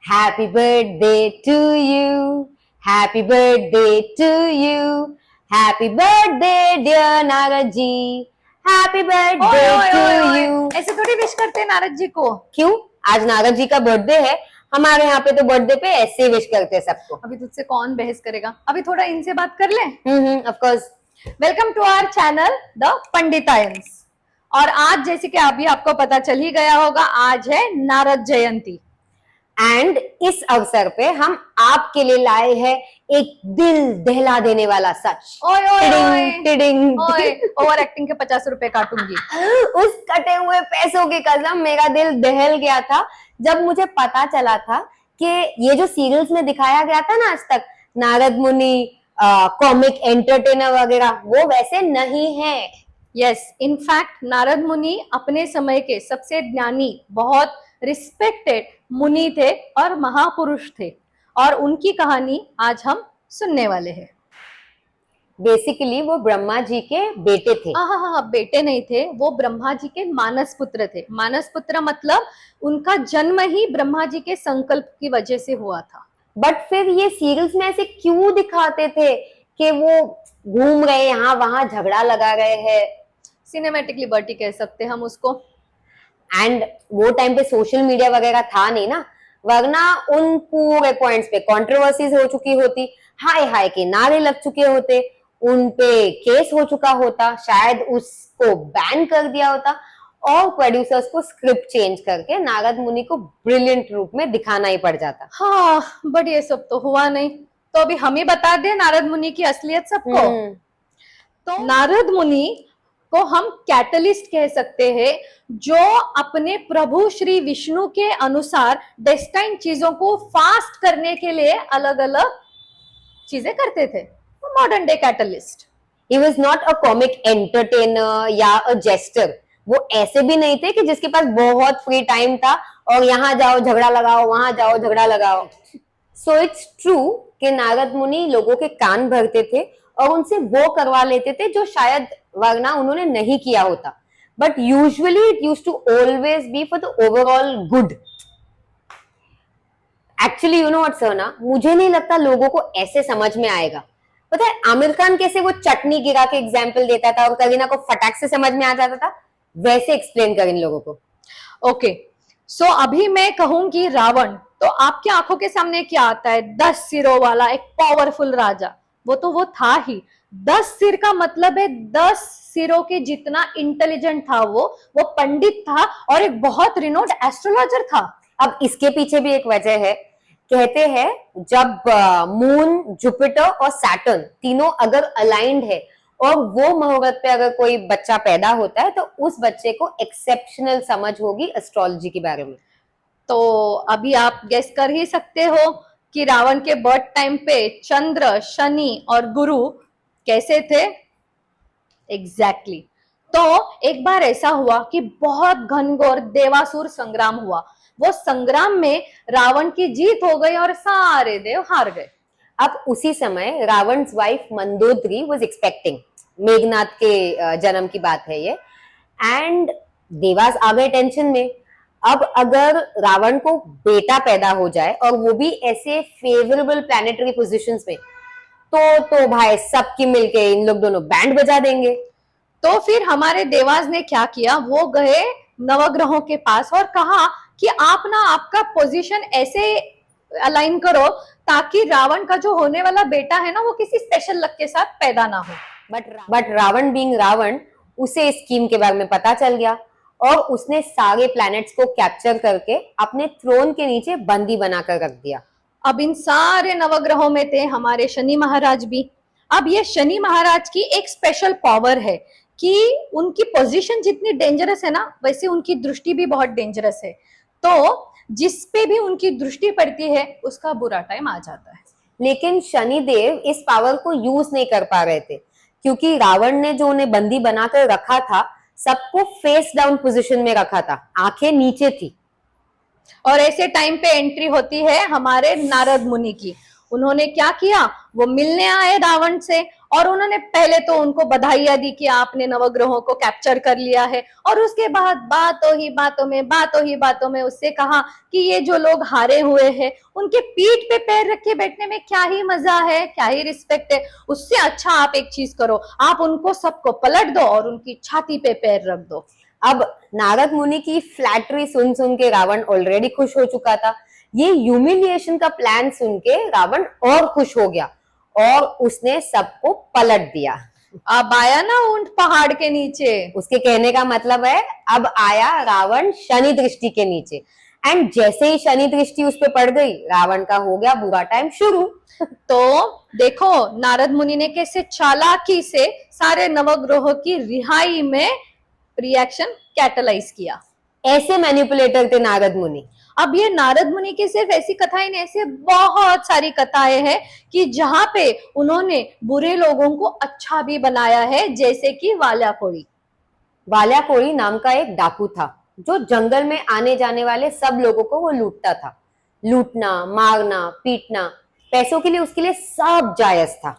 Happy birthday to you. Happy birthday to you. Happy birthday dear Narad ji. Happy birthday to you. ऐसे थोड़ी wish करते हैं नारद जी को. क्यों? आज नारद जी का बर्थडे है. हमारे यहाँ पे तो बर्थडे पे ऐसे विश करते हैं सबको. अभी तुझसे कौन बहस करेगा. अभी थोड़ा इनसे बात कर ले. Of course. Welcome to our channel the पंडितायंस. और आज जैसे कि अभी आपको पता चल ही गया होगा, आज है नारद जयंती. एंड इस अवसर पे हम आपके लिए लाए हैं एक दिल दहला देने वाला सच. टिडिंग ओवर एक्टिंग के 50 रुपए काटूंगी. उस कटे हुए पैसों की कसम मेरा दिल दहल गया था जब मुझे पता चला था कि ये जो सीरियल्स में दिखाया गया था ना आज तक, नारद मुनि कॉमिक एंटरटेनर वगैरह, वो वैसे नहीं है. यस, इनफैक्ट नारद मुनि अपने समय के सबसे ज्ञानी, बहुत रिस्पेक्टेड मुनि थे और महापुरुष थे, और उनकी कहानी आज हम सुनने वाले हैं. बेसिकली वो ब्रह्मा जी के बेटे थे. हाँ, बेटे नहीं थे, वो ब्रह्मा जी के मानस पुत्र थे. मानस पुत्र मतलब उनका जन्म ही ब्रह्मा जी के संकल्प की वजह से हुआ था. बट फिर ये सीरियल्स में ऐसे क्यों दिखाते थे कि वो घूम रहे यहाँ वहां, झगड़ा लगा रहे हैं. सिनेमैटिक लिबर्टी कह सकते हैं हम उसको. एंड वो टाइम पे सोशल मीडिया वगैरह था नहीं ना, वरना उन पूरे पॉइंट्स पे कंट्रोवर्सीज हो चुकी होती, हाय हाय के नारे लग चुके होते, उन पे केस हो चुका होता, शायद उसको बैन कर दिया होता, और प्रोड्यूसर्स को स्क्रिप्ट चेंज करके नारद मुनि को ब्रिलियंट रूप में दिखाना ही पड़ जाता. हाँ, बट ये सब तो हुआ नहीं. तो अभी हम ही बता दें नारद मुनि की असलियत सबको. तो नारद मुनि को हम कैटलिस्ट कह सकते हैं, जो अपने प्रभु श्री विष्णु के अनुसार डेस्टाइन चीजों को फास्ट करने के लिए अलग अलग चीजें करते थे. Modern day catalyst. He was not a comic entertainer या a jester. वो ऐसे भी नहीं थे कि जिसके पास बहुत फ्री टाइम था और यहाँ जाओ झगड़ा लगाओ, वहां जाओ झगड़ा लगाओ. सो इट्स ट्रू कि नारद मुनि लोगों के कान भरते थे और उनसे वो करवा लेते थे जो शायद वरना उन्होंने नहीं किया होता. But usually it used to always be for the overall good. Actually you know what Sarna, मुझे नहीं लगता लोगों को ऐसे समझ में आएगा. पता है आमिर खान कैसे वो चटनी गिरा के एग्जाम्पल देता था और करीना को फटाक से समझ में आ जाता था, वैसे एक्सप्लेन कर इन लोगों को. ओके, सो अभी मैं कहूंगी रावण, तो आपकी आंखों के सामने क्या आता है? 10 सिरों वाला एक पावरफुल राजा. वो था ही. 10 सिर का मतलब है 10 सिरों के जितना इंटेलिजेंट था वो पंडित था और एक बहुत रिनोड एस्ट्रोलॉजर था. अब इसके पीछे भी एक वजह है. कहते हैं जब मून, जुपिटर और सैटर्न तीनों अगर अलाइंड है और वो मुहूर्त पे अगर कोई बच्चा पैदा होता है तो उस बच्चे को एक्सेप्शनल समझ होगी एस्ट्रोलॉजी के बारे में. तो अभी आप गेस कर ही सकते हो कि रावण के बर्थ टाइम पे चंद्र, शनि और गुरु कैसे थे. एग्जैक्टली. तो एक बार ऐसा हुआ कि बहुत घनघोर देवासुर संग्राम हुआ. वो संग्राम में रावण की जीत हो गई और सारे देव हार गए. अब उसी समय Ravana wife Mandodari was expecting. Meghnath के जन्म की बात है ये. एंड देवास आ गए टेंशन में. अब अगर रावण को बेटा पैदा हो जाए और वो भी ऐसे फेवरेबल प्लैनेटरी पोजीशंस में, तो भाई सबकी मिलके इन लोग दोनों बैंड बजा देंगे. तो फिर हमारे देवास ने क्या किया, वो गए नवग्रहों के पास और कहा कि आप ना आपका पोजीशन ऐसे अलाइन करो ताकि रावण का जो होने वाला बेटा है ना, वो किसी स्पेशल लक के साथ पैदा ना हो. बट रावण बीइंग रावण, उसे इस स्कीम के बारे में पता चल गया और उसने सारे प्लैनेट्स को कैप्चर करके अपने थ्रोन के नीचे बंदी बनाकर रख दिया. अब इन सारे नवग्रहों में थे हमारे शनि महाराज भी. अब ये शनि महाराज की एक स्पेशल पावर है कि उनकी पोजीशन जितनी डेंजरस है ना, वैसे उनकी दृष्टि भी बहुत डेंजरस है. तो जिस पे भी उनकी दृष्टि पड़ती है उसका बुरा टाइम आ जाता है. लेकिन शनिदेव इस पावर को यूज नहीं कर पा रहे थे क्योंकि रावण ने जो उन्हें बंदी बनाकर रखा था, सबको फेस डाउन पोजीशन में रखा था, आंखें नीचे थी. और ऐसे टाइम पे एंट्री होती है हमारे नारद मुनि की. उन्होंने क्या किया, वो मिलने आए रावण से और उन्होंने पहले तो उनको बधाइयां दी कि आपने नवग्रहों को कैप्चर कर लिया है, और उसके बाद बातों ही बातों में उससे कहा कि ये जो लोग हारे हुए हैं उनके पीठ पे पैर रख के बैठने में क्या ही मजा है, क्या ही रिस्पेक्ट है। उससे अच्छा आप एक चीज करो, आप उनको सबको पलट दो और उनकी छाती पे पैर रख दो। अब नारद मुनि की फ्लैटरी सुन सुन के रावण ऑलरेडी खुश हो चुका था। ये ह्यूमिलिएशन का प्लान सुन के रावण और खुश हो गया और उसने सबको पलट दिया। अब आया ना ऊंट पहाड़ के नीचे। उसके कहने का मतलब है अब आया रावण शनि दृष्टि के नीचे, एंड जैसे ही शनि दृष्टि उस पे पड़ गई रावण का हो गया बुरा टाइम शुरू। तो देखो नारद मुनि ने कैसे चालाकी से सारे नवग्रहों की रिहाई में रिएक्शन कैटलाइज किया। ऐसे मैनिपुलेटर थे नारद मुनि। अब ये नारद मुनि की सिर्फ ऐसी कथाएं नहीं, ऐसे बहुत सारी कथाएं हैं कि जहां पे उन्होंने बुरे लोगों को अच्छा भी बनाया है, जैसे कि वाल्याकोड़ी। वाल्याकोड़ी नाम का एक डाकू था जो जंगल में आने जाने वाले सब लोगों को वो लूटता था। लूटना, मारना, पीटना, पैसों के लिए उसके लिए सब जायज था।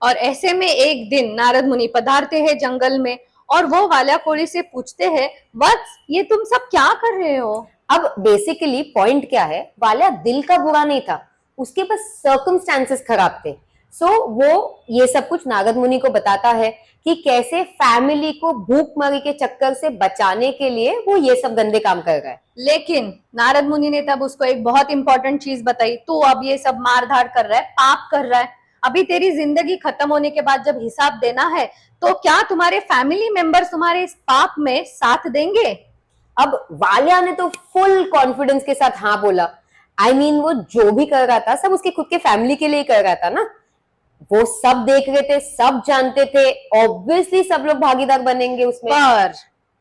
और ऐसे में एक दिन नारद मुनि पधारते हैं जंगल में और वो वाल्याकोड़ी से पूछते हैं, वत्स ये तुम सब क्या कर रहे हो? अब बेसिकली पॉइंट क्या है, वाल्या दिल का बुरा नहीं था, उसके बस सर्कमस्टेंसेस खराब थे। सो वो ये सब कुछ नारद मुनि को बताता है कि कैसे फैमिली को भूखमरी के चक्कर से बचाने के लिए वो ये सब गंदे काम कर रहा है। लेकिन नारद मुनि ने तब उसको एक बहुत इंपॉर्टेंट चीज बताई, तू अब ये सब मार धाड़ कर रहा है, पाप कर रहा है, अभी तेरी जिंदगी खत्म होने के बाद जब हिसाब देना है तो क्या तुम्हारे फैमिली मेंबर्स तुम्हारे इस पाप में साथ देंगे? अब वाल्या ने तो फुल कॉन्फिडेंस के साथ हाँ बोला। I mean, वो जो भी कर रहा था सब उसके खुद के फैमिली के लिए ही कर रहा था ना। वो सब देख रहे थे, सब जानते थे, ऑब्वियसली सब लोग भागीदार बनेंगे उसमें। पर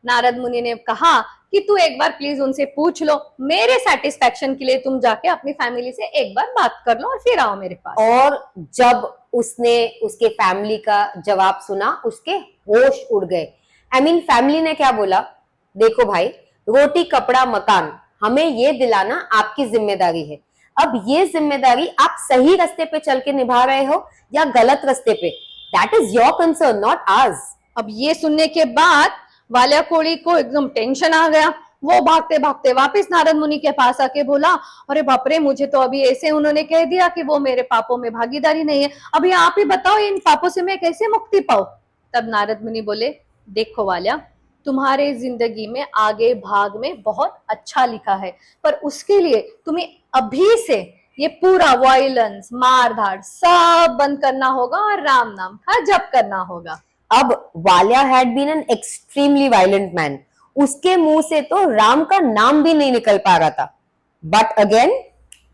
नारद मुनि ने कहा कि तू एक बार प्लीज उनसे पूछ लो, मेरे सेटिस्फेक्शन के लिए तुम जाके अपनी फैमिली से एक बार बात कर लो और फिर आओ मेरे पास। और जब उसने उसके फैमिली का जवाब सुना उसके होश उड़ गए। I mean, फैमिली ने क्या बोला, देखो भाई, रोटी कपड़ा मकान हमें ये दिलाना आपकी जिम्मेदारी है। अब ये जिम्मेदारी आप सही रास्ते पे चल के निभा रहे हो या गलत रास्ते पे, that is your concern, not hours. अब ये सुनने के बाद वाल्याकोड़ी को एकदम टेंशन आ गया। वो भागते भागते वापस नारद मुनि के पास आके बोला, अरे बाप रे, मुझे तो अभी ऐसे उन्होंने कह दिया कि वो मेरे पापों में भागीदारी नहीं है, अभी आप ही बताओ इन पापों से मैं कैसे मुक्ति पाऊं? तब नारद मुनि बोले, देखो वाल्या, तुम्हारे जिंदगी में आगे भाग में बहुत अच्छा लिखा है, पर उसके लिए तुम्हें अभी से ये पूरा वायलेंस, मार धाड़ सब बंद करना होगा और राम नाम का जप करना होगा। अब Valya had been an extremely violent man. उसके मुंह से तो राम का नाम भी नहीं निकल पा रहा था। बट अगेन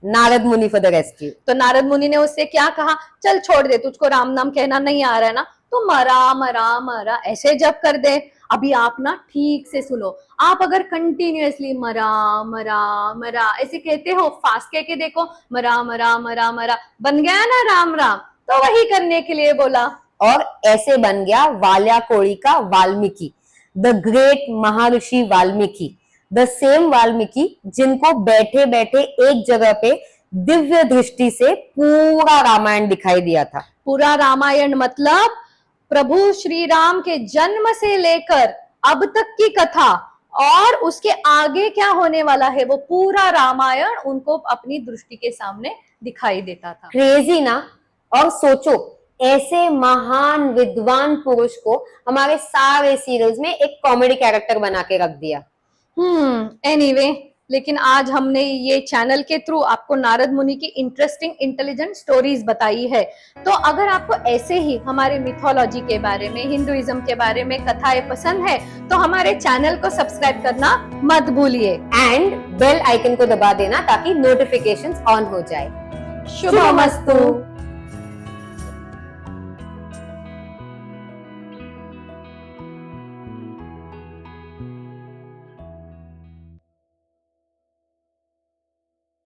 नारद मुनि फॉर द रेस्क्यू। तो नारद मुनि ने उससे क्या कहा, चल छोड़ दे, तुझको राम नाम कहना नहीं आ रहा है ना, तो मरा मरा मरा ऐसे जप कर दे। अभी आप ना ठीक से सुनो, आप अगर कंटिन्यूअसली मरा मरा मरा ऐसे कहते हो, फास्ट कह के देखो, मरा मरा मरा मरा, बन गया ना राम राम। तो वही करने के लिए बोला और ऐसे बन गया वाल्याकोड़ी का Valmiki, the great Maharshi Valmiki, the same Valmiki जिनको बैठे बैठे एक जगह पे दिव्य दृष्टि से पूरा रामायण दिखाई दिया था। पूरा रामायण मतलब प्रभु श्री राम के जन्म से लेकर अब तक की कथा और उसके आगे क्या होने वाला है, वो पूरा रामायण उनको अपनी दृष्टि के सामने दिखाई देता था। क्रेजी ना। और सोचो, ऐसे महान विद्वान पुरुष को हमारे सारे सीरियल्स में एक कॉमेडी कैरेक्टर बना के रख दिया। एनीवे, लेकिन आज हमने ये चैनल के थ्रू आपको नारद मुनि की इंटरेस्टिंग इंटेलिजेंट स्टोरीज बताई है। तो अगर आपको ऐसे ही हमारे मिथोलॉजी के बारे में, हिंदुइज्म के बारे में कथाएं पसंद है तो हमारे चैनल को सब्सक्राइब करना मत भूलिए एंड बेल आइकन को दबा देना ताकि नोटिफिकेशंस ऑन हो जाए। शुभमस्तु।